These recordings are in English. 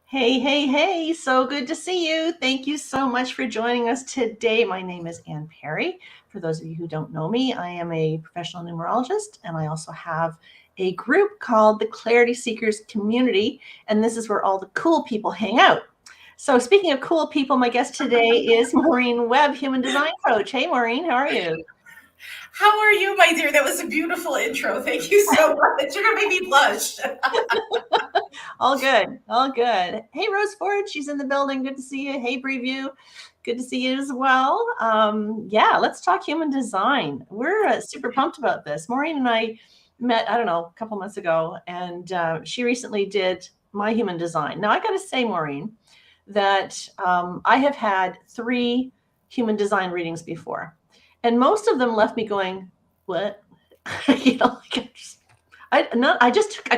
Hey, hey, hey, so good to see you. Thank you so much for joining us today. My name is Ann Perry. For those of you who don't know me, I am a professional numerologist, and I also have a group called the Clarity Seekers Community, and this is where all the cool people hang out. So speaking of cool people, my guest today is Maureen Webb, Human Design Coach. Hey, Maureen, how are you? How are you, my dear? That was a beautiful intro. Thank you so much. You're gonna make me blush. All good, all good. Hey, Rose Ford, she's in the building. Good to see you. Hey, Preview, good to see you as well. Yeah, let's talk human design. We're super pumped about this. Maureen and I met, I don't know, a couple months ago, and she recently did my human design. Now, I got to say, Maureen, that I have had 3 human design readings before, and most of them left me going, "What?" I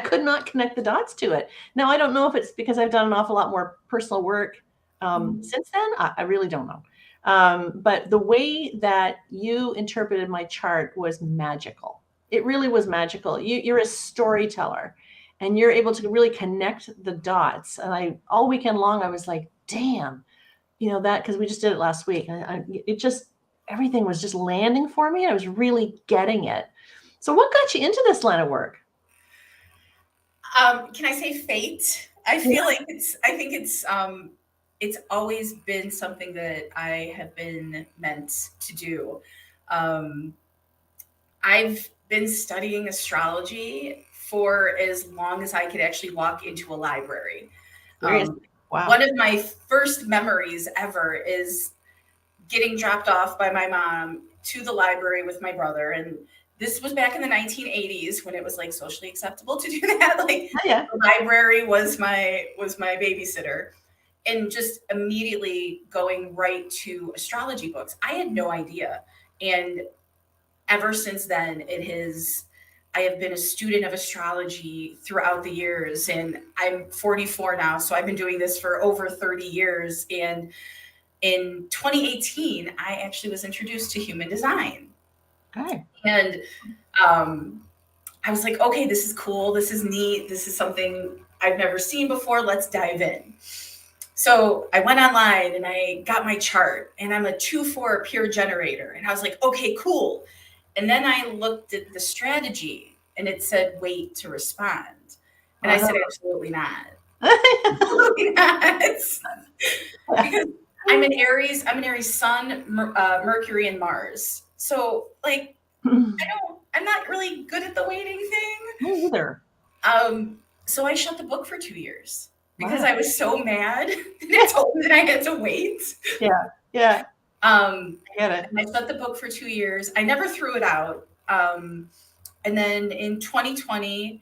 could not connect the dots to it. Now, I don't know if it's because I've done an awful lot more personal work since then. I really don't know. But the way that you interpreted my chart was magical. It really was magical. You're a storyteller, and you're able to really connect the dots. And all weekend long, I was like, damn, that, because we just did it last week. It just, everything was just landing for me. I was really getting it. So what got you into this line of work? Can I say fate? I feel like I think it's always been something that I have been meant to do. I've been studying astrology for as long as I could actually walk into a library. Wow. One of my first memories ever is getting dropped off by my mom to the library with my brother. And this was back in the 1980s when it was like socially acceptable to do that. Like the library was my babysitter. And just immediately going right to astrology books. I had no idea. And ever since then, I have been a student of astrology throughout the years. And I'm 44 now, so I've been doing this for over 30 years. And in 2018, I actually was introduced to human design. Okay. And I was like, okay, this is cool. This is neat. This is something I've never seen before. Let's dive in. So I went online and I got my chart, and I'm a 2/4 pure generator. And I was like, okay, cool. And then I looked at the strategy and it said, wait to respond. And I said, absolutely not. Absolutely not. Because I'm an Aries Sun, Mercury, and Mars. So like, I'm not really good at the waiting thing. Me either. So I shut the book for 2 years because I was so mad that it told me that I had to wait. Yeah. I get it. I shut the book for 2 years. I never threw it out. And then in 2020,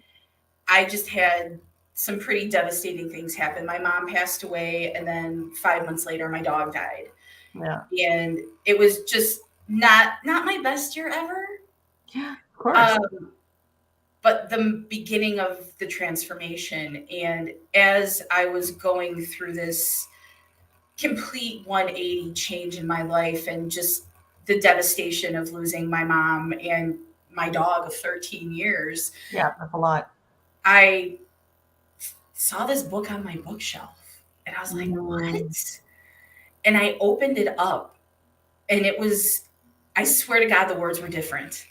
I just had some pretty devastating things happen. My mom passed away, and then 5 months later, my dog died. Yeah. And it was just not my best year ever. Yeah, of course. But the beginning of the transformation. And as I was going through this complete 180 change in my life, and just the devastation of losing my mom and my dog of 13 years. Yeah, that's a lot. I saw this book on my bookshelf and I was like, what? And I opened it up, and it was, I swear to God, the words were different.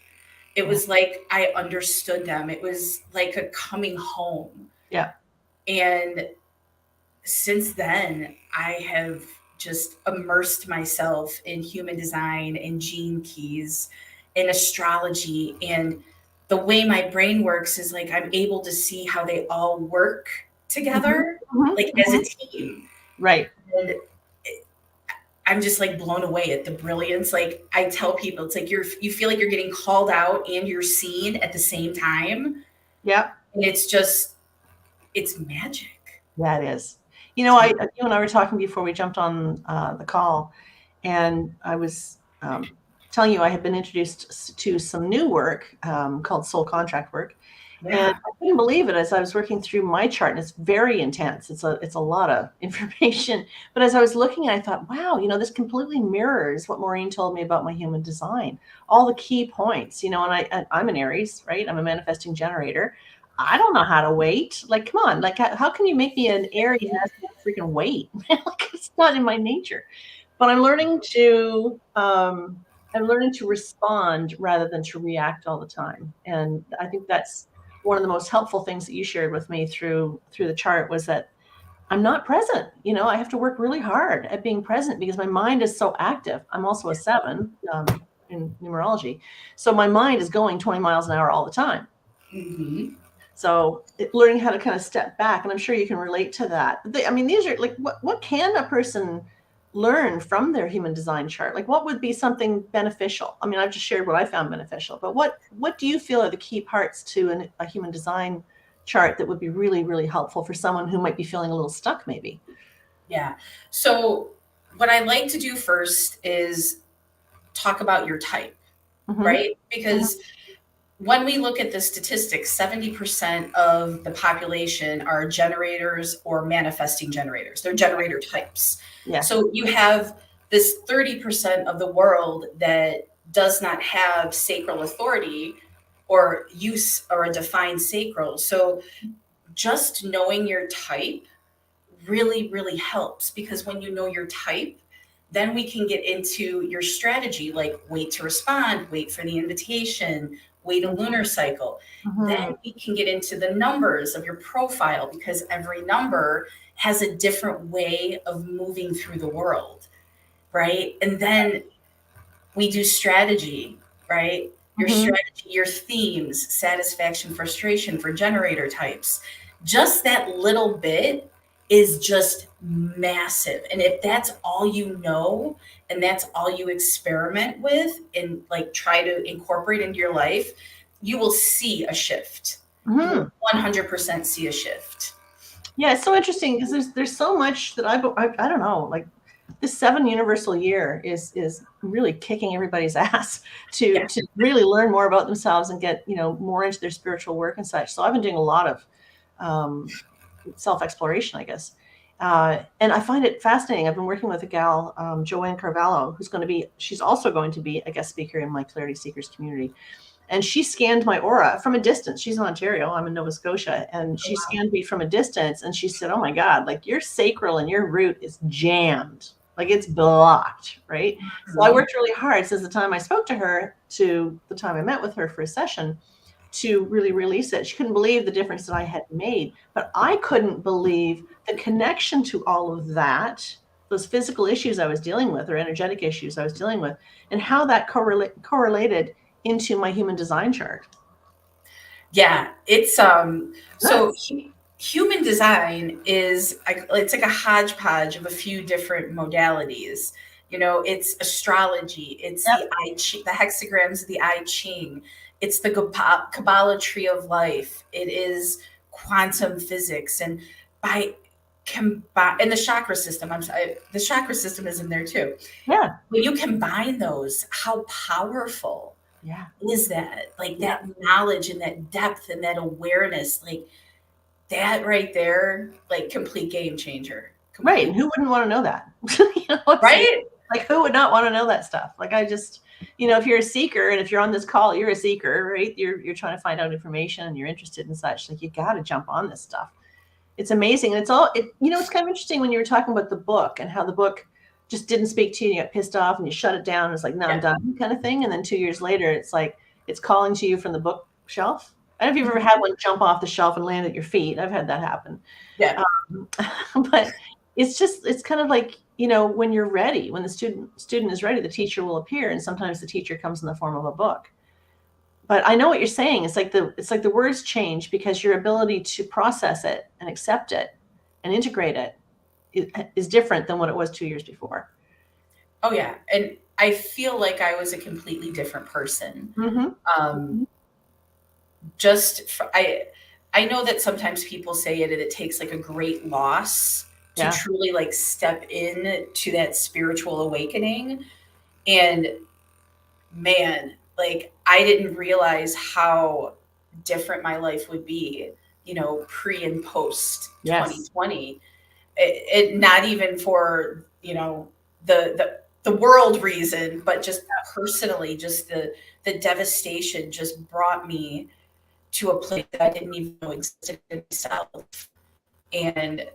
It was like I understood them. It was like a coming home. Yeah. And since then, I have just immersed myself in human design and gene keys and astrology. And the way my brain works is like I'm able to see how they all work together, like as a team. Right. And I'm just like blown away at the brilliance. Like I tell people, it's like you feel like you're getting called out and you're seen at the same time. Yeah. And it's magic. Yeah, it is. You and I were talking before we jumped on the call, and I was telling you I had been introduced to some new work called soul contract work. Yeah. And I couldn't believe it as I was working through my chart, and it's very intense. It's a lot of information. But as I was looking, I thought, wow, this completely mirrors what Maureen told me about my human design. All the key points, and I'm an Aries, right? I'm a manifesting generator. I don't know how to wait. Like, come on, like, how can you make me an Aries and ask me to freaking wait? Like, it's not in my nature. But I'm learning to respond rather than to react all the time. And I think that's one of the most helpful things that you shared with me through the chart was that I'm not present. I have to work really hard at being present because my mind is so active. I'm also a 7 in numerology. So my mind is going 20 miles an hour all the time. Mm-hmm. So learning how to kind of step back, and I'm sure you can relate to that. These are like, what can a person learn from their human design chart? Like, what would be something beneficial? I mean, I've just shared what I found beneficial, but what do you feel are the key parts to a human design chart that would be really, really helpful for someone who might be feeling a little stuck, maybe? Yeah. So what I like to do first is talk about your type, right? Because when we look at the statistics, 70% of the population are generators or manifesting generators. They're generator types. Yeah. So you have this 30% of the world that does not have sacral authority or use or a defined sacral. So just knowing your type really, really helps, because when you know your type, then we can get into your strategy, like wait to respond, wait for the invitation, wait a lunar cycle. Then we can get into the numbers of your profile, because every number has a different way of moving through the world, right? And then we do strategy, right? Your strategy, your themes, satisfaction, frustration for generator types. Just that little bit is just massive. And if that's all you know and that's all you experiment with and like try to incorporate into your life, you will see a shift. You will 100% see a shift. Yeah, it's so interesting because there's so much that I don't know, like this 7 universal year is really kicking everybody's ass to really learn more about themselves and get more into their spiritual work and such. So I've been doing a lot of self-exploration, I guess. And I find it fascinating. I've been working with a gal, Joanne Carvalho, she's also going to be a guest speaker in my Clarity Seekers community. And she scanned my aura from a distance. She's in Ontario, I'm in Nova Scotia. And she scanned me from a distance and she said, oh my God, like your sacral and your root is jammed. Like it's blocked, right? So I worked really hard since the time I spoke to her to the time I met with her for a session to really release it. She couldn't believe the difference that I had made, but I couldn't believe the connection to all of that, those physical issues I was dealing with or energetic issues I was dealing with, and how that correlated into my human design chart. Yeah, it's so human design is it's like a hodgepodge of a few different modalities. It's astrology, it's the hexagrams of the I Ching, it's the Kabbalah tree of life, it is quantum physics, and and the chakra system. The chakra system is in there too. Yeah. When you combine those, how powerful is that? Like that knowledge and that depth and that awareness, like that right there, like complete game changer. Right. And who wouldn't want to know that? Right? Like who would not want to know that stuff? Like I just, if you're a seeker and if you're on this call, you're a seeker, right? You're trying to find out information and you're interested in such, like you got to jump on this stuff. It's amazing. And it's kind of interesting when you were talking about the book and how the book just didn't speak to you and you got pissed off and you shut it down. And it's like, no, I'm done kind of thing. And then 2 years later, it's like, it's calling to you from the bookshelf. I don't know if you've ever had one jump off the shelf and land at your feet. I've had that happen. Yeah. But it's kind of like, when you're ready, when the student is ready, the teacher will appear. And sometimes the teacher comes in the form of a book. But I know what you're saying. It's like the words change because your ability to process it and accept it and integrate it is different than what it was 2 years before. Oh yeah. And I feel like I was a completely different person. I know that sometimes people say it takes like a great loss to truly like step in to that spiritual awakening. And man, like I didn't realize how different my life would be, pre and post 2020. It not even for, the world reason, but just personally, just the devastation just brought me to a place that I didn't even know existed in myself. And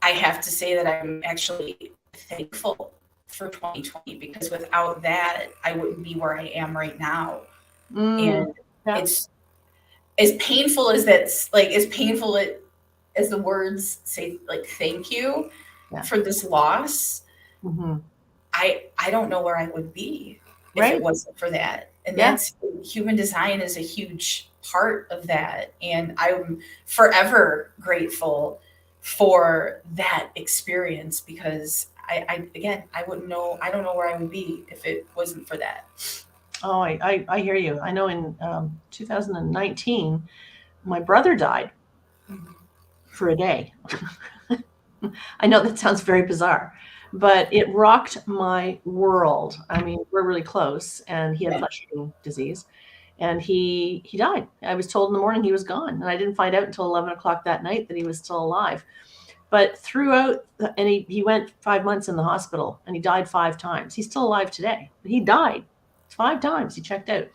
I have to say that I'm actually thankful for 2020, because without that, I wouldn't be where I am right now. And it's as painful as that's like, as painful as the words say, like, thank you for this loss. I don't know where I would be if it wasn't for that. And that's, human design is a huge part of that. And I'm forever grateful for that experience, because I wouldn't know, I don't know where I would be if it wasn't for that. Oh, I hear you. I know in 2019, my brother died for a day. I know that sounds very bizarre, but it rocked my world. I mean, we're really close, and he had flesh-eating disease, and he died. I was told in the morning he was gone, and I didn't find out until 11 o'clock that night that he was still alive. But throughout, and he went 5 months in the hospital, and he died 5 times. He's still alive today, but he died 5 times. He checked out.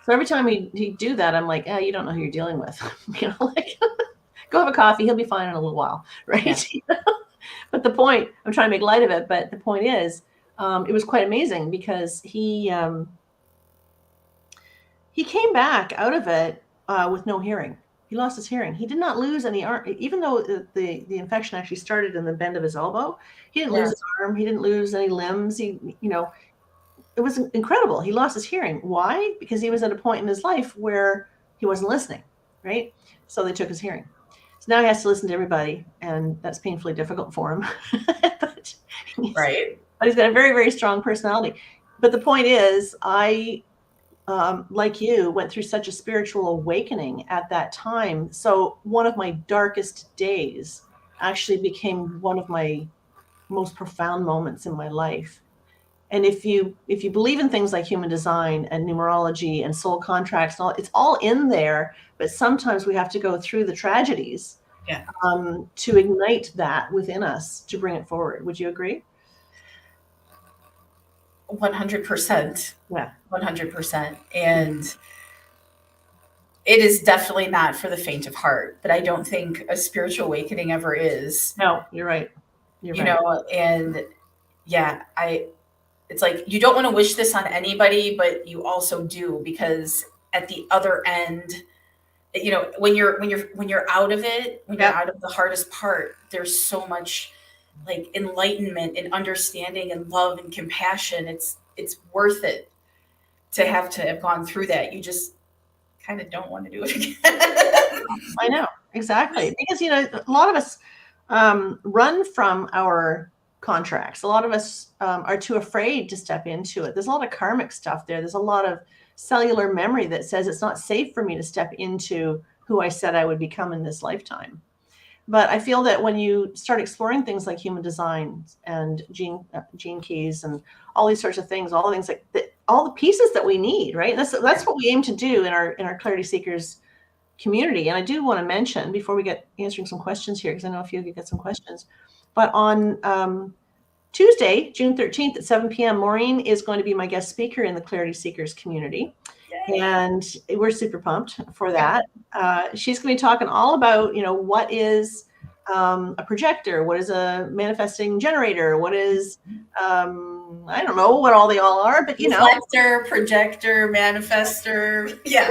So every time he'd do that, I'm like, you don't know who you're dealing with. Like, go have a coffee. He'll be fine in a little while, right? But the point, I'm trying to make light of it, but the point is, it was quite amazing, because he came back out of it with no hearing. He lost his hearing. He did not lose any arm, even though the infection actually started in the bend of his elbow. He didn't lose his arm. He didn't lose any limbs. It was incredible. He lost his hearing. Why? Because he was at a point in his life where he wasn't listening, right? So they took his hearing. So now he has to listen to everybody, and that's painfully difficult for him. But he's got a very, very strong personality. But the point is, I, like you, went through such a spiritual awakening at that time. So one of my darkest days actually became one of my most profound moments in my life. And if you believe in things like human design and numerology and soul contracts and all, it's all in there. But sometimes we have to go through the tragedies to ignite that within us, to bring it forward. Would you agree? 100%. Yeah, 100%. And it is definitely not for the faint of heart. But I don't think a spiritual awakening ever is. No, you're right. You know, and it's like, you don't want to wish this on anybody, but you also do, because at the other end, when you're out of it, when you're out of the hardest part, there's so much like enlightenment and understanding and love and compassion. It's worth it to have gone through that. You just kind of don't want to do it again. I know, exactly. Because, a lot of us run from our contracts. A lot of us are too afraid to step into it. There's a lot of karmic stuff there. There's a lot of cellular memory that says it's not safe for me to step into who I said I would become in this lifetime. But I feel that when you start exploring things like human design and gene keys and all these sorts of things, all the things like that, all the pieces that we need, right? That's what we aim to do in our Clarity Seekers community. And I do want to mention, before we get answering some questions here, because I know a few of you get some questions, but on Tuesday, June 13th at 7 p.m., Maureen is going to be my guest speaker in the Clarity Seekers community. Yay. And we're super pumped for that. She's going to be talking all about, what is a projector? What is a manifesting generator? What is, I don't know what all they all are, but reflector, projector, manifester. Yeah,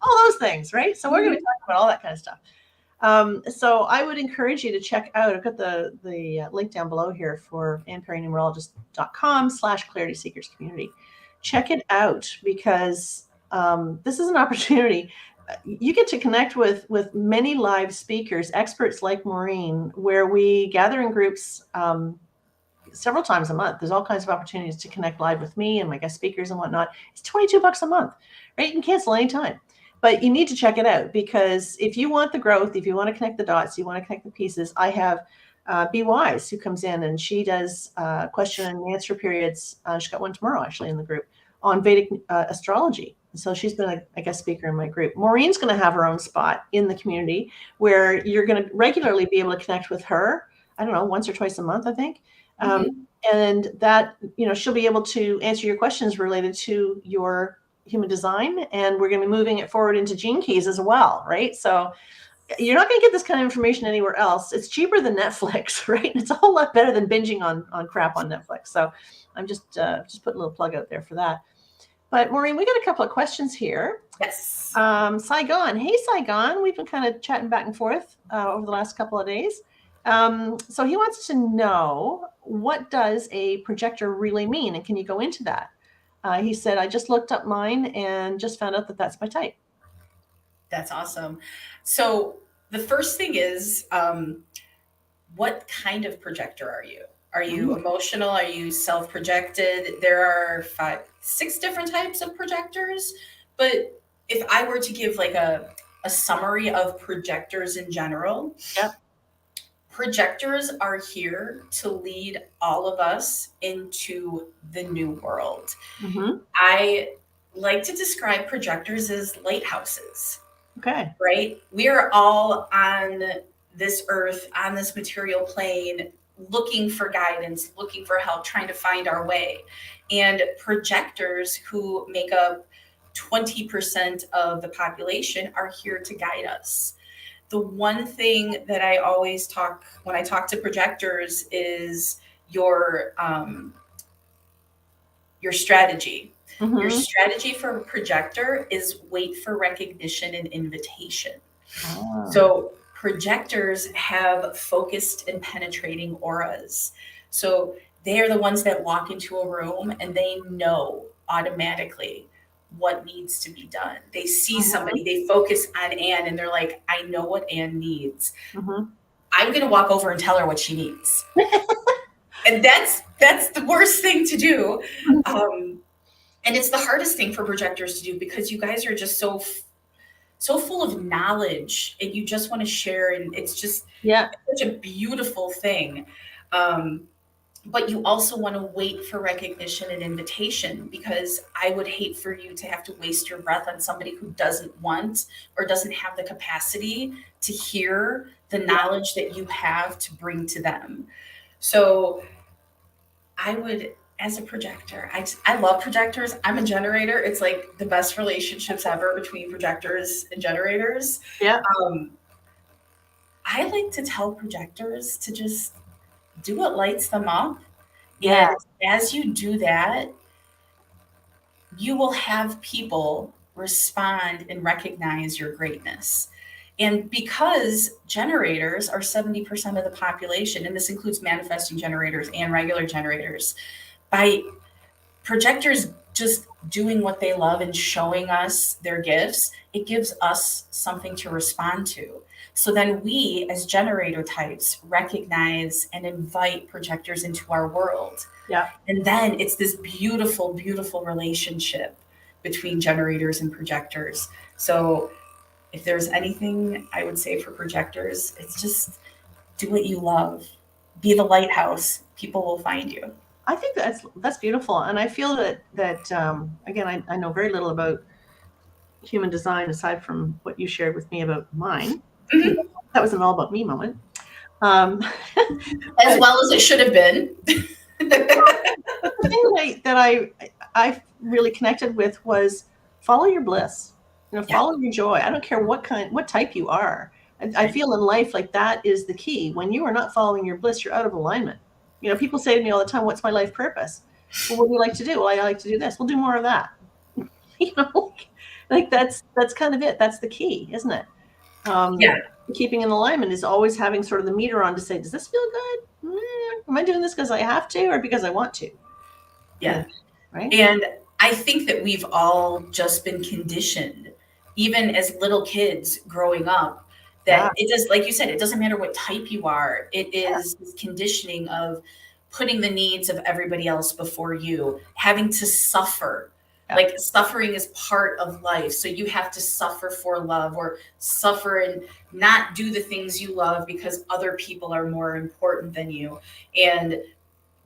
all those things, right? So we're going to talk about all that kind of stuff. So I would encourage you to check out, I've got the link down below here for AnnPerryNumerologist.com/Clarity Seekers community. Check it out, because this is an opportunity. You get to connect with many live speakers, experts like Maureen, where we gather in groups several times a month. There's all kinds of opportunities to connect live with me and my guest speakers and whatnot. It's $22 a month, right? You can cancel anytime. But you need to check it out, because if you want the growth, if you want to connect the dots, you want to connect the pieces, I have Be Wise, who comes in and she does question and answer periods. She's got one tomorrow, actually, in the group on Vedic astrology. So she's been a guest speaker in my group. Maureen's going to have her own spot in the community where you're going to regularly be able to connect with her. I don't know, once or twice a month, I think. And that, she'll be able to answer your questions related to your human design, and we're going to be moving it forward into Gene Keys as well, right? So you're not going to get this kind of information anywhere else. It's cheaper than Netflix, right? And it's a whole lot better than binging on crap on Netflix. So I'm just putting a little plug out there for that. But Maureen, we got a couple of questions here. Yes. Saigon. Hey, Saigon. We've been kind of chatting back and forth over the last couple of days. So he wants to know, what does a projector really mean? And can you go into that? He said, I just looked up mine and just found out that that's my type. That's awesome. So the first thing is, what kind of projector are you? Are you emotional? Are you self-projected? There are 5, 6 different types of projectors. But if I were to give like a summary of projectors in general, yep. Projectors are here to lead all of us into the new world. Mm-hmm. I like to describe projectors as lighthouses. Okay. Right? We are all on this earth, on this material plane, looking for guidance, looking for help, trying to find our way. And projectors, who make up 20% of the population, are here to guide us. The one thing that I always talk when I talk to projectors is your strategy. Mm-hmm. Your strategy for a projector is wait for recognition and invitation. Oh. So projectors have focused and penetrating auras. So they are the ones that walk into a room and they know automatically what needs to be done. They see somebody, they focus on Anne, and they're like, I know what Anne needs. Mm-hmm. I'm going to walk over and tell her what she needs. And that's the worst thing to do. And it's the hardest thing for projectors to do, because you guys are just so full of knowledge and you just want to share. And it's just such a beautiful thing. But you also want to wait for recognition and invitation, because I would hate for you to have to waste your breath on somebody who doesn't want or doesn't have the capacity to hear the knowledge that you have to bring to them. So I would, as a projector, I love projectors. I'm a generator. It's like the best relationships ever between projectors and generators. Yeah. I like to tell projectors to just do what lights them up. Yeah. And as you do that, you will have people respond and recognize your greatness. And because generators are 70% of the population, and this includes manifesting generators and regular generators, by projectors just doing what they love and showing us their gifts, it gives us something to respond to. So then we, as generator types, recognize and invite projectors into our world. Yeah. And then it's this beautiful, beautiful relationship between generators and projectors. So if there's anything I would say for projectors, it's just do what you love. Be the lighthouse. People will find you. I think that's beautiful. And I feel that again, I know very little about human design aside from what you shared with me about mine. Mm-hmm. That was an all about me moment. As well as it should have been. The thing that I really connected with was follow your bliss. Follow your joy. I don't care what type you are. I feel in life like that is the key. When you are not following your bliss, you're out of alignment. People say to me all the time, what's my life purpose? Well, what do you like to do? Well, I like to do this. We'll do more of that. Like that's kind of it. That's the key, isn't it? Keeping in alignment is always having sort of the meter on to say, does this feel good? Am I doing this because I have to or because I want to? Yeah. Right. And I think that we've all just been conditioned, even as little kids growing up, that it does, like you said, it doesn't matter what type you are. It is this conditioning of putting the needs of everybody else before you, having to suffer. Like suffering is part of life. So you have to suffer for love, or suffer and not do the things you love because other people are more important than you. And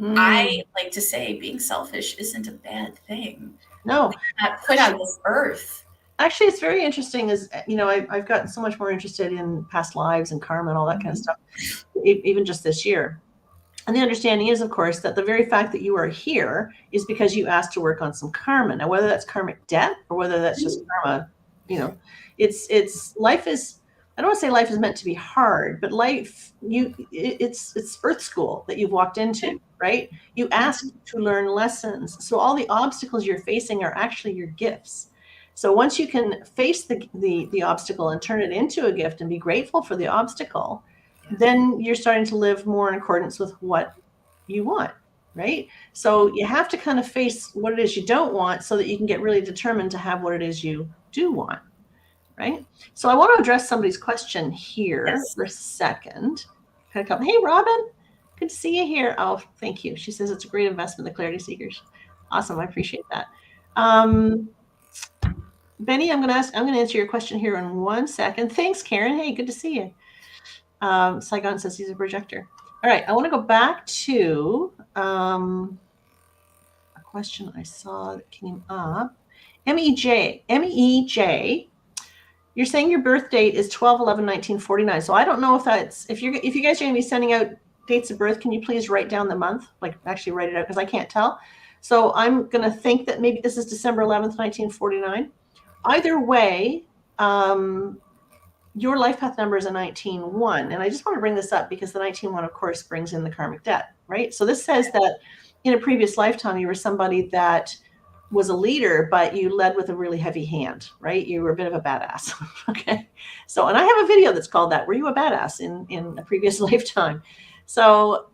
I like to say being selfish isn't a bad thing. No. We're not put on this earth. Actually, it's very interesting. I've gotten so much more interested in past lives and karma and all that kind of stuff, even just this year. And the understanding is, of course, that the very fact that you are here is because you asked to work on some karma. Now, whether that's karmic debt or whether that's just karma, it's life is, I don't want to say life is meant to be hard, but life, it's earth school that you've walked into, right? You asked to learn lessons. So all the obstacles you're facing are actually your gifts. So once you can face the obstacle and turn it into a gift and be grateful for the obstacle, then you're starting to live more in accordance with what you want, right? So you have to kind of face what it is you don't want so that you can get really determined to have what it is you do want, right? So I want to address somebody's question here for a second. Hey, Robin, good to see you here. Oh, thank you. She says it's a great investment, the Clarity Seekers. Awesome. I appreciate that. Benny, I'm going to answer your question here in 1 second. Thanks, Karen. Hey, good to see you. Saigon says he's a projector. All right, I want to go back to a question I saw that came up. MEJ, you're saying your birth date is 12/11/1949. So I don't know if that's, if you guys are going to be sending out dates of birth, can you please write down the month? Like actually write it out, because I can't tell. So I'm going to think that maybe this is December 11th, 1949. Either way, your life path number is a 19-1. And I just want to bring this up because the 19-1, of course, brings in the karmic debt, right? So this says that in a previous lifetime, you were somebody that was a leader, but you led with a really heavy hand, right? You were a bit of a badass. Okay. So, and I have a video that's called that. Were you a badass in a previous lifetime? So,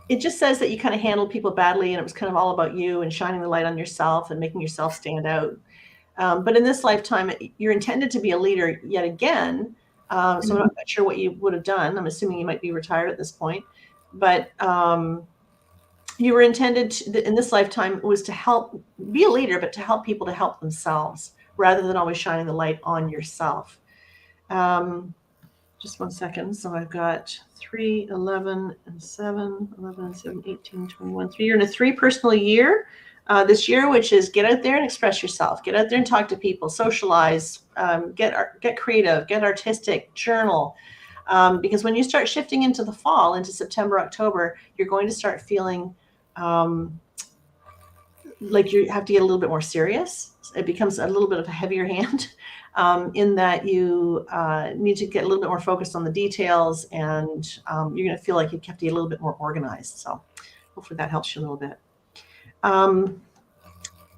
it just says that you kind of handled people badly and it was kind of all about you and shining the light on yourself and making yourself stand out. But in this lifetime, you're intended to be a leader yet again. So I'm not quite sure what you would have done. I'm assuming you might be retired at this point. But you were intended to, in this lifetime, was to help, be a leader, but to help people to help themselves rather than always shining the light on yourself. Just 1 second. So I've got 3, 11, and 7, 11, 7, 18, 21, 3. You're in a 3 personal year. This year, which is get out there and express yourself, get out there and talk to people, socialize, get creative, get artistic, journal. Because when you start shifting into the fall, into September, October, you're going to start feeling like you have to get a little bit more serious. It becomes a little bit of a heavier hand in that you need to get a little bit more focused on the details, and you're going to feel like you have to get a little bit more organized. So hopefully that helps you a little bit.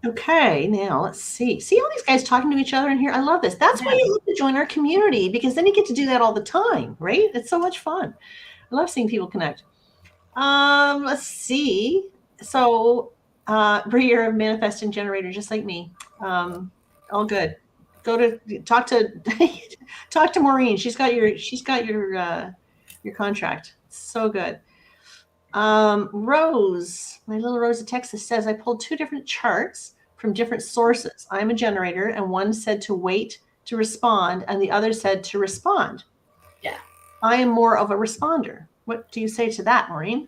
Okay, now let's see. See all these guys talking to each other in here? I love this. That's why you love to join our community, because then you get to do that all the time, right? It's so much fun. I love seeing people connect. Let's see. So, Bree, you're a manifesting generator just like me. All good. Go to talk to Maureen. She's got your contract. So good. Rose, my little Rose of Texas, says, I pulled 2 different charts from different sources. I'm a generator, and one said to wait to respond, and the other said to respond. Yeah. I am more of a responder. What do you say to that, Maureen?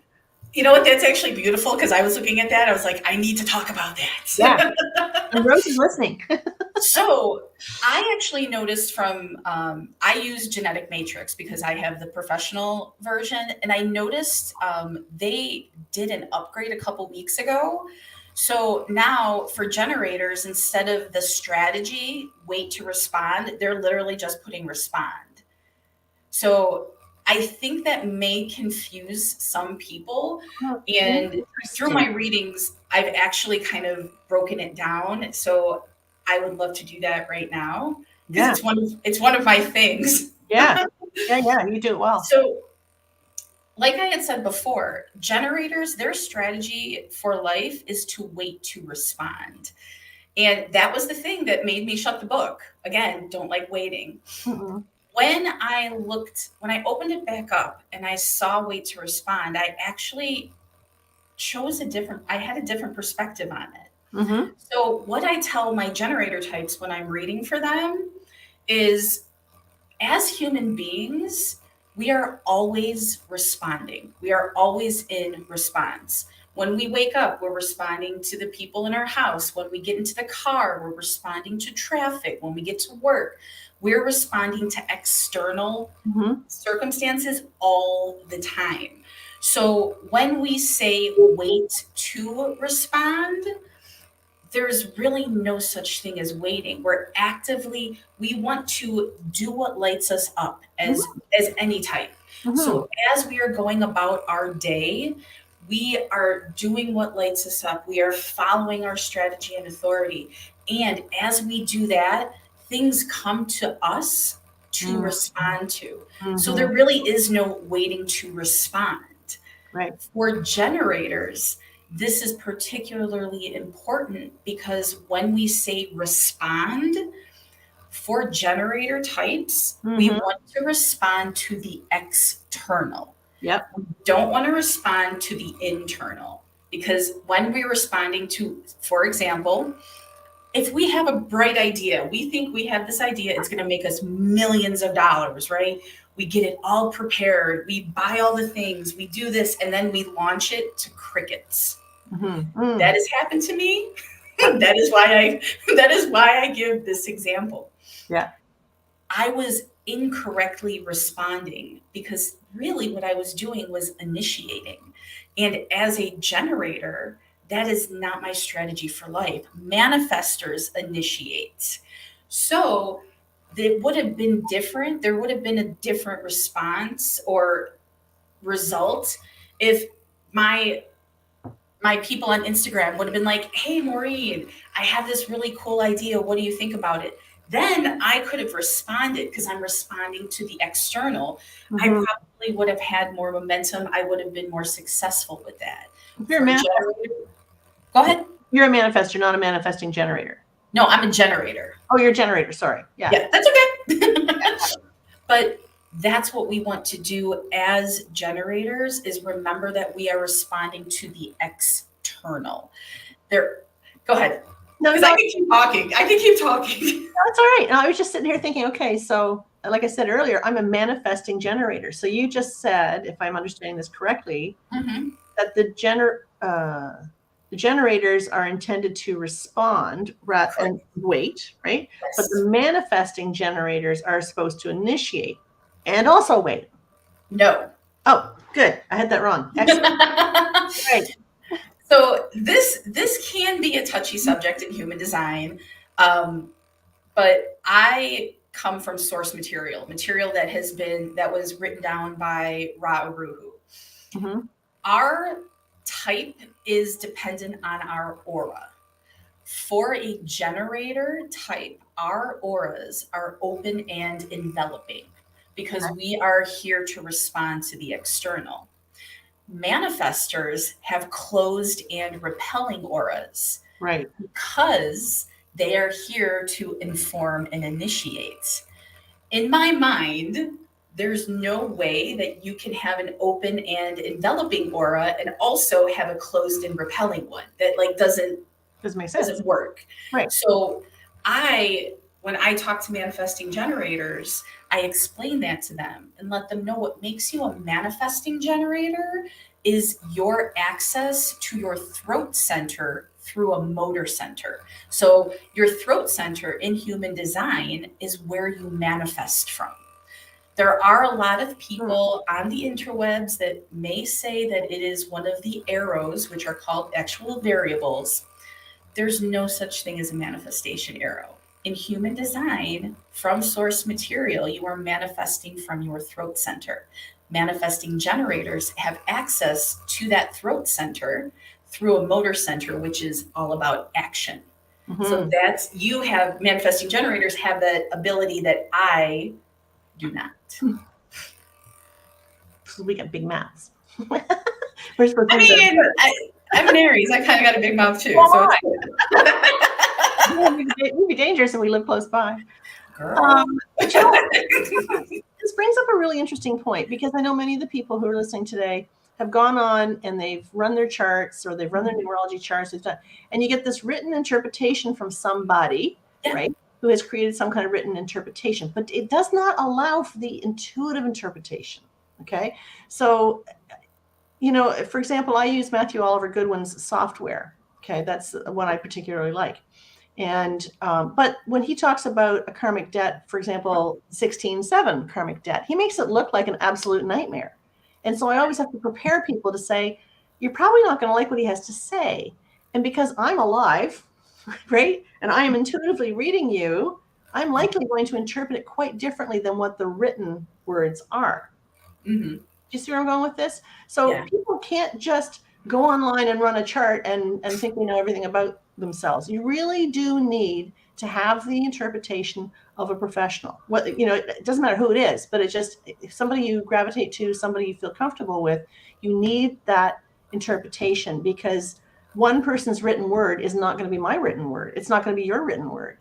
You know what? That's actually beautiful, because I was looking at that. I was like, I need to talk about that. Yeah. And Rose is listening. So I actually noticed from, I use Genetic Matrix because I have the professional version. And I noticed they did an upgrade a couple weeks ago. So now for generators, instead of the strategy, wait to respond, they're literally just putting respond. So I think that may confuse some people. Oh, and through my readings, I've actually kind of broken it down. So I would love to do that right now, because it's one of my things. Yeah. Yeah, you do it well. So like I had said before, generators, their strategy for life is to wait to respond. And that was the thing that made me shut the book. Again, don't like waiting. Mm-mm. When I opened it back up and I saw wait to respond, I actually I had a different perspective on it. Mm-hmm. So what I tell my generator types when I'm reading for them is, as human beings, we are always responding. We are always in response. When we wake up, we're responding to the people in our house. When we get into the car, we're responding to traffic. When we get to work, we're responding to external circumstances all the time. So when we say wait to respond, there's really no such thing as waiting. We want to do what lights us up as any type. So as we are going about our day, we are doing what lights us up. We are following our strategy and authority. And as we do that, things come to us to respond to. So there really is no waiting to respond. Right. For generators, this is particularly important because when we say respond, for generator types, we want to respond to the external. Yep. We don't want to respond to the internal, because when we're responding to, for example, if we have a bright idea, we think we have this idea, it's going to make us millions of dollars, right? We get it all prepared, we buy all the things, we do this, and then we launch it to crickets. That has happened to me. that is why I give this example. Yeah. I was incorrectly responding because really what I was doing was initiating. And as a generator, that is not my strategy for life. Manifestors initiate. So it would have been different. There would have been a different response or result if my people on Instagram would have been like, hey, Maureen, I have this really cool idea. What do you think about it? Then I could have responded because I'm responding to the external. I probably would have had more momentum. I would have been more successful with that. You're Go ahead. You're a manifestor, not a manifesting generator. No, I'm a generator. Oh, you're a generator. Sorry. Yeah, that's okay. But that's what we want to do as generators, is remember that we are responding to the external. Go ahead. No, I can keep talking. That's all right. I was just sitting here thinking, okay, so like I said earlier, I'm a manifesting generator. So you just said, if I'm understanding this correctly, that the generators are intended to respond and wait, right? Yes. But the manifesting generators are supposed to initiate and also wait. No. Oh, good. I had that wrong. Excellent. Right. So this can be a touchy subject in human design, but I come from source material that was written down by Ra Uruhu. Our type is dependent on our aura. For a generator type, our auras are open and enveloping because we are here to respond to the external. Manifestors have closed and repelling auras, right? Because they are here to inform and initiate. In my mind, there's no way that you can have an open and enveloping aura and also have a closed and repelling one. That doesn't make sense. Doesn't work. Right. So when I talk to manifesting generators, I explain that to them and let them know what makes you a manifesting generator is your access to your throat center through a motor center. So your throat center in human design is where you manifest from. There are a lot of people on the interwebs that may say that it is one of the arrows, which are called actual variables. There's no such thing as a manifestation arrow. In human design, from source material, you are manifesting from your throat center. Manifesting generators have access to that throat center through a motor center, which is all about action. So manifesting generators have that ability that I do not. So we got big mouths. I'm an Aries. I kind of got a big mouth too. So we'd be dangerous and we live close by. This brings up a really interesting point, because I know many of the people who are listening today have gone on and they've run their charts or they've run their numerology charts, and you get this written interpretation from somebody, right, who has created some kind of written interpretation, but it does not allow for the intuitive interpretation. Okay. So, for example, I use Matthew Oliver Goodwin's software. Okay. That's one I particularly like. And, but when he talks about a karmic debt, for example, 16/7 karmic debt, he makes it look like an absolute nightmare. And so I always have to prepare people to say, you're probably not going to like what he has to say. And because I'm alive, right, and I am intuitively reading you, I'm likely going to interpret it quite differently than what the written words are. Mm-hmm. Do you see where I'm going with this? So people can't just go online and run a chart and think they know everything about themselves. You really do need to have the interpretation of a professional. What, you know, it doesn't matter who it is, but it's just if somebody you gravitate to, somebody you feel comfortable with, you need that interpretation, because one person's written word is not going to be my written word. It's not going to be your written word.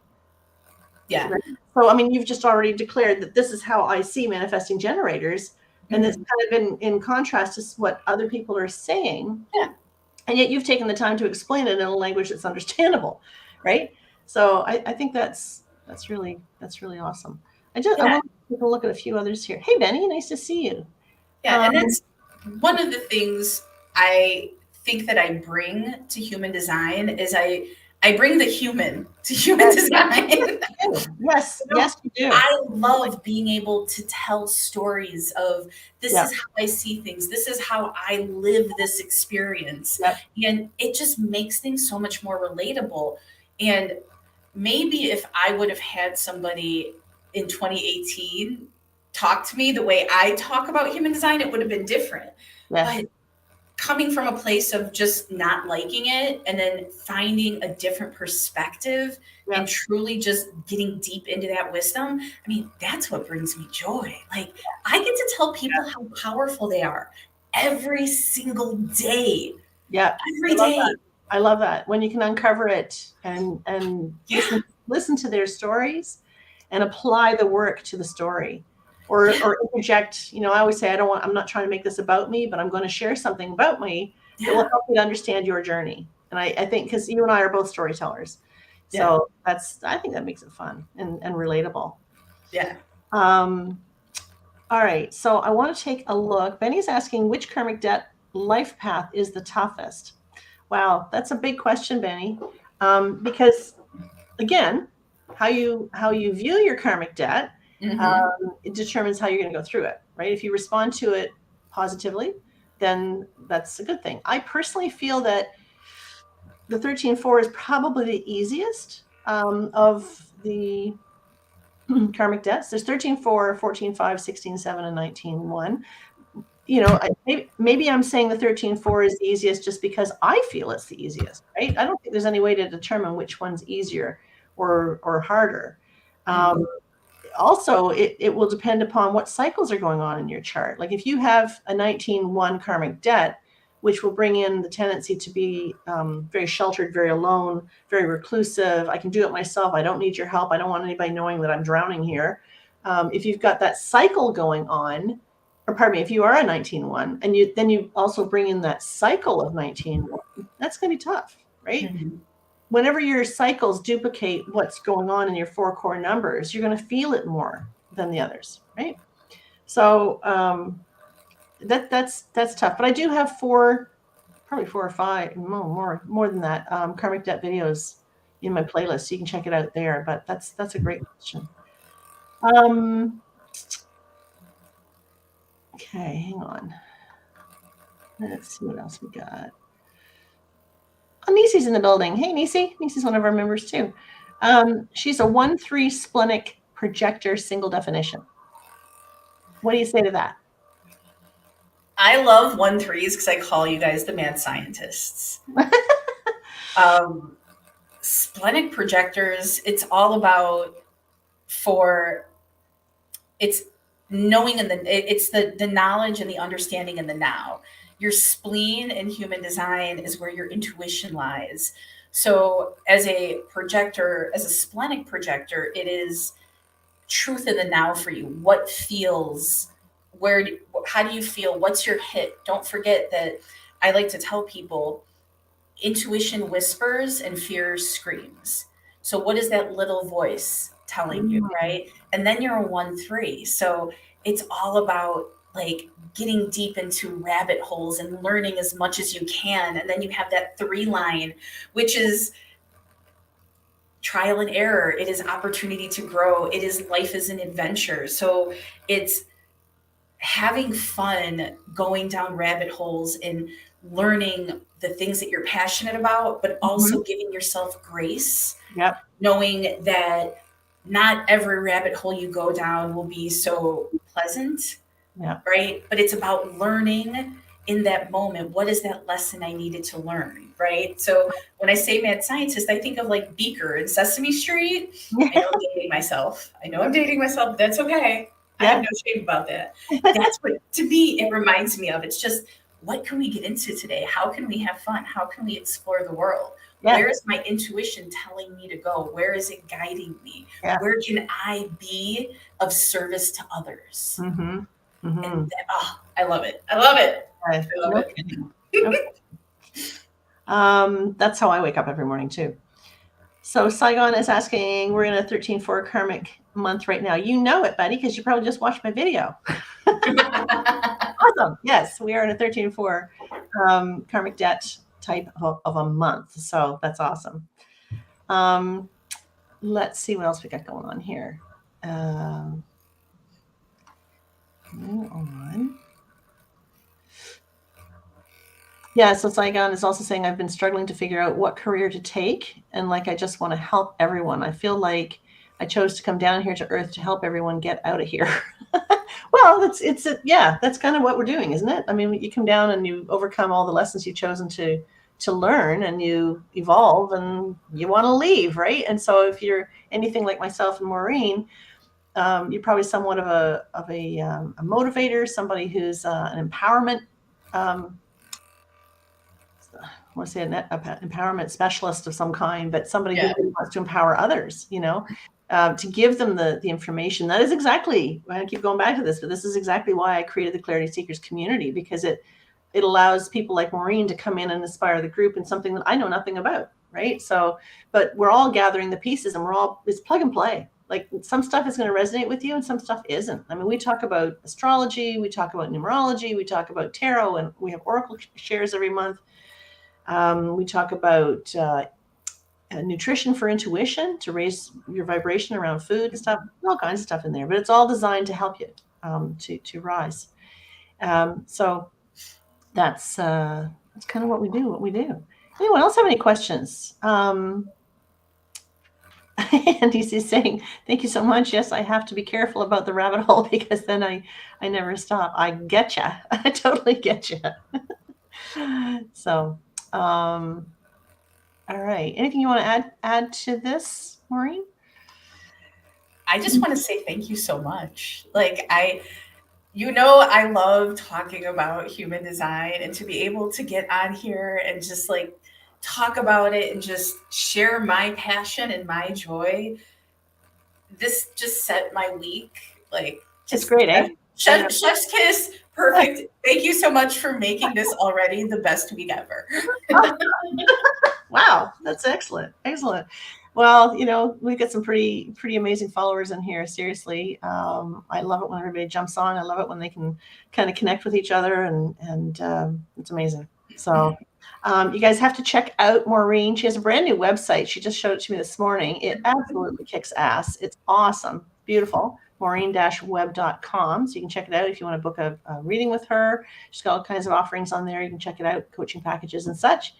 Yeah. Right? So, I mean, you've just already declared that this is how I see manifesting generators. And it's kind of in contrast to what other people are saying. Yeah. And yet you've taken the time to explain it in a language that's understandable, right? So I think that's really awesome. I want to take a look at a few others here. Hey, Benny, nice to see you. Yeah, and that's one of the things I think that I bring to human design is I bring the human to human design. Yes, yes, you do. I love being able to tell stories of this is how I see things. This is how I live this experience. And it just makes things so much more relatable. And maybe if I would have had somebody in 2018 talk to me the way I talk about human design, it would have been different. But coming from a place of just not liking it and then finding a different perspective and truly just getting deep into that wisdom, I mean, that's what brings me joy. Like, I get to tell people how powerful they are every single day. Yeah. Every day. I love that. When you can uncover it and listen to their stories and apply the work to the story. Or interject, you know, I always say, I'm not trying to make this about me, but I'm going to share something about me that will help you to understand your journey. And I think, because you and I are both storytellers. So I think that makes it fun and relatable. Yeah. All right. So I want to take a look. Benny's asking, which karmic debt life path is the toughest? Wow, that's a big question, Benny. Because again, how you view your karmic debt, it determines how you're going to go through it, right? If you respond to it positively, then that's a good thing. I personally feel that the 13-4 is probably the easiest of the karmic debts. There's 13-4, 14-5, 16-7, and 19-1. You know, maybe I'm saying the 13-4 is the easiest just because I feel it's the easiest, right? I don't think there's any way to determine which one's easier or harder. Also, it will depend upon what cycles are going on in your chart. Like if you have a 19-1 karmic debt, which will bring in the tendency to be very sheltered, very alone, very reclusive. I can do it myself. I don't need your help. I don't want anybody knowing that I'm drowning here. If you've got that cycle going on, or pardon me, if you are a 19-1 and then you also bring in that cycle of 19-1, that's going to be tough, right? Whenever your cycles duplicate what's going on in your 4 core numbers, you're going to feel it more than the others, right? So that's tough. But I do have probably 4 or 5, more than that, karmic debt videos in my playlist. So you can check it out there. But that's a great question. Okay, hang on. Let's see what else we got. Oh, Nisi's in the building. Hey, Nisi. Nisi's one of our members too. She's a 1-3 splenic projector, single definition. What do you say to that? I love 1-3s because I call you guys the mad scientists. Splenic projectors, it's all about it's knowing it's the knowledge and the understanding in the now. Your spleen in human design is where your intuition lies. So as a projector, as a splenic projector, it is truth in the now for you. What feels, how do you feel? What's your hit? Don't forget that I like to tell people intuition whispers and fear screams. So what is that little voice telling you, right? And then you're a 1-3. So it's all about like getting deep into rabbit holes and learning as much as you can. And then you have that 3 line, which is trial and error. It is opportunity to grow. It is life is an adventure. So it's having fun going down rabbit holes and learning the things that you're passionate about, but also giving yourself grace. Yep. Knowing that not every rabbit hole you go down will be so pleasant. Yeah. Right. But it's about learning in that moment. What is that lesson I needed to learn? Right. So when I say mad scientist, I think of like Beaker in Sesame Street. I know I'm dating myself. But that's okay. I have no shame about that. That's what, to me, it reminds me of. It's just, what can we get into today? How can we have fun? How can we explore the world? Yeah. Where is my intuition telling me to go? Where is it guiding me? Yeah. Where can I be of service to others? Mm-hmm. Mm-hmm. And that, I love it. I love it. I love it. That's how I wake up every morning too. So Saigon is asking, we're in a 13-4 karmic month right now. You know it, buddy, because you probably just watched my video. Awesome. Yes, we are in a 13-4 karmic debt type of a month. So that's awesome. Let's see what else we got going on here. Yeah, so Saigon is also saying, I've been struggling to figure out what career to take. And like, I just want to help everyone. I feel like I chose to come down here to Earth to help everyone get out of here. Well, that's kind of what we're doing, isn't it? I mean, you come down and you overcome all the lessons you've chosen to learn, and you evolve, and you want to leave, right? And so if you're anything like myself and Maureen, you're probably somewhat of a motivator, somebody who's an empowerment, I want to say an empowerment specialist of some kind, but somebody who really wants to empower others, to give them the information. That is exactly, I keep going back to this, but this is exactly why I created the Clarity Seekers community, because it allows people like Maureen to come in and inspire the group in something that I know nothing about, right? So, but we're all gathering the pieces, and it's plug and play. Like, some stuff is going to resonate with you and some stuff isn't. I mean, we talk about astrology, we talk about numerology, we talk about tarot, and we have oracle shares every month. We talk about nutrition for intuition, to raise your vibration around food and stuff, all kinds of stuff in there, but it's all designed to help you to rise. So that's kind of what we do. Anyone else have any questions? And he's saying, thank you so much. Yes, I have to be careful about the rabbit hole, because then I never stop. I get you. I totally get you. So, all right. Anything you want to add to this, Maureen? I just want to say thank you so much. Like, I love talking about human design, and to be able to get on here and just like talk about it and just share my passion and my joy. This just set my week. Like, it's great, eh? Chef's kiss. Perfect. Thank you so much for making this already the best week ever. Wow, that's excellent. Excellent. Well, we've got some pretty amazing followers in here. Seriously. I love it when everybody jumps on. I love it when they can kind of connect with each other, and it's amazing. So you guys have to check out Maureen. She has a brand new website. She just showed it to me this morning. It absolutely kicks ass. It's awesome. Beautiful. Maureen-Webb.com. So you can check it out if you want to book a reading with her. She's got all kinds of offerings on there. You can check it out, coaching packages and such.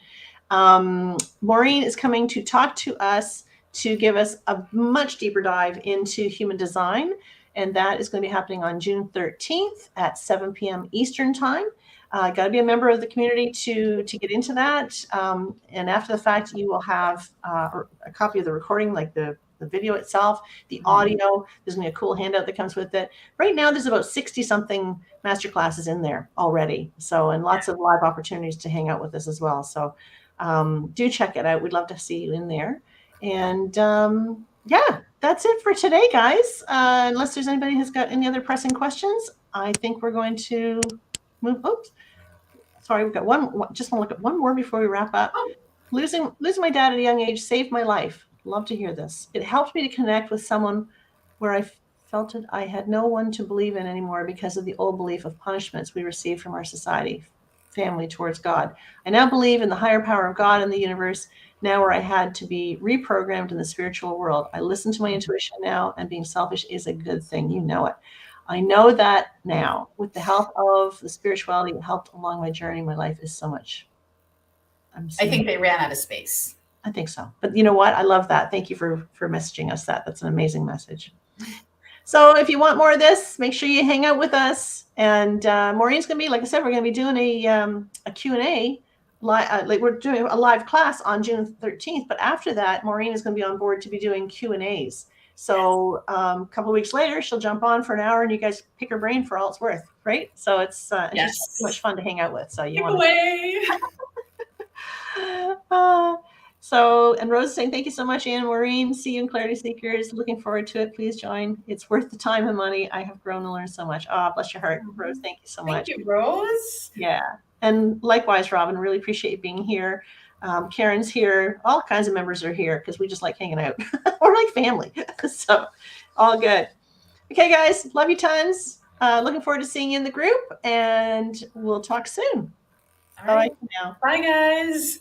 Maureen is coming to talk to us to give us a much deeper dive into human design. And that is going to be happening on June 13th at 7 p.m. Eastern time. Got to be a member of the community to get into that. And after the fact, you will have a copy of the recording, like the video itself, the audio. There's going to be a cool handout that comes with it. Right now, there's about 60-something masterclasses in there already. So, and lots of live opportunities to hang out with us as well. So do check it out. We'd love to see you in there. And yeah, that's it for today, guys. Unless there's anybody who's got any other pressing questions, I think we're going to move. Oops. Sorry, we've got one. Just want to look at one more before we wrap up. Losing my dad at a young age saved my life. Love to hear this. It helped me to connect with someone where I felt it. I had no one to believe in anymore because of the old belief of punishments we received from our society, family towards God. I now believe in the higher power of God and the universe, now where I had to be reprogrammed in the spiritual world. I listen to my intuition now, and being selfish is a good thing. You know it. I know that now with the help of the spirituality that helped along my journey. My life is so much. I think they ran out of space. I think so. But you know what? I love that. Thank you for messaging us that. That's an amazing message. So if you want more of this, make sure you hang out with us. And Maureen's going to be, like I said, we're going to be doing a Q&A. Like we're doing a live class on June 13th. But after that, Maureen is going to be on board to be doing Q&As. So a couple of weeks later, she'll jump on for an hour and you guys pick her brain for all it's worth, right? So it's Yes. just so much fun to hang out with. So you want away. So, and Rose is saying, thank you so much, Anne and Maureen. See you in Clarity Seekers. Looking forward to it. Please join. It's worth the time and money. I have grown and learned so much. Oh, bless your heart, Rose. Thank you so much. Thank you, Rose. Yeah. And likewise, Robin, really appreciate you being here. Karen's here. All kinds of members are here because we just like hanging out. We're like family. So all good. Okay, guys. Love you tons. Looking forward to seeing you in the group, and we'll talk soon. All right. Bye, guys.